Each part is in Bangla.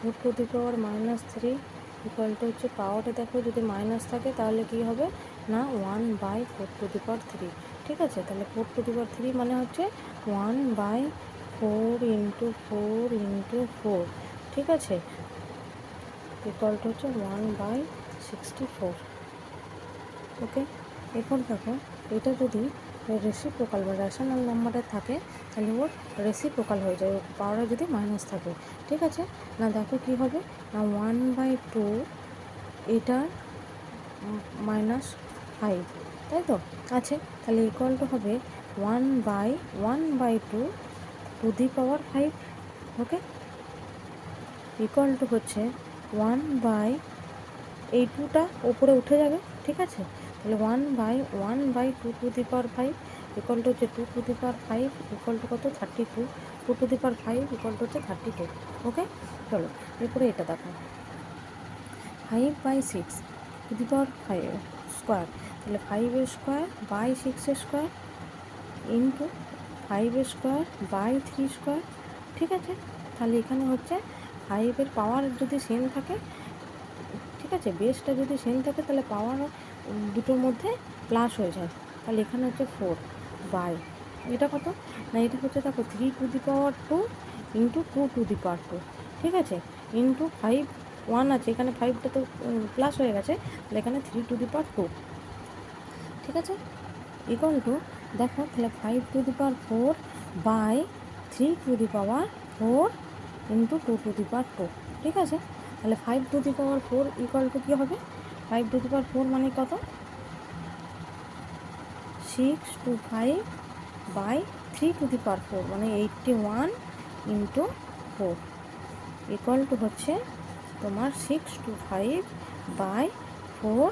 4⁻³ ইকুয়াল টু হচ্ছে পাওয়ারে দেখো যদি মাইনাস থাকে তাহলে কি হবে না 1/4⁻³ ঠিক আছে। তাহলে 4⁻³ মানে হচ্ছে 1/4 × 4 × 4 ঠিক আছে, ইকুয়াল টু হচ্ছে 1/64। ওকে, এরপর দেখো এটা যদি রেসিপ্রোকাল বা রেশনাল নাম্বারে থাকে তাহলে ওর রেসিপ্রোকাল হয়ে যায়, পাওয়ারে যদি মাইনাস থাকে ঠিক আছে। না দেখো কি হবে না 1/2 এটার -5 তাই তো আছে, তাহলে ইকুয়াল টু হবে 1/2 two the power 5। Okay, equal to হচ্ছে 1/, এই 2টা ওপরে উঠে যাবে ঠিক আছে। তাহলে 1/2 two the power 5 equal to হচ্ছে 2 to the power 5 equal to কত 32, 2 to the power 5 equal to হচ্ছে 32। ওকে, চলো এরপরে এটা দেখো 5/6 টু দি পাওয়ার 5 স্কোয়ার, তাহলে 5 square by 6 square into 5 square by 3 square ঠিক আছে। তাহলে এখানে হচ্ছে 5-এর পাওয়ার যদি সেম থাকে ঠিক আছে, বেসটা যদি সেম থাকে তাহলে পাওয়ার দুটোর মধ্যে প্লাস হয়ে যায়, তাহলে এখানে হচ্ছে 4 বাই এটা কত না এটা হচ্ছে দেখো 3 to the power 2 into 2 to the power 2 ঠিক আছে, ইন্টু 5 1 আছে এখানে 5টা তো প্লাস হয়ে গেছে, তাহলে এখানে 3 টু দি পাওয়ার 2 ঠিক আছে, ইকুয়াল টু দেখো তাহলে 5 to the power 4 by 3 to the power 4 into 2 to the power 2 ঠিক আছে। তাহলে 5 to the power 4 equal to কী হবে 5 টু দি পাওয়ার 4 মানে কত 625 বাই 3 টু দি পাওয়ার 4 মানে 81 ইন্টু 4 ইকুয়াল টু হচ্ছে তোমার 625 বাই 4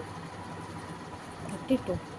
32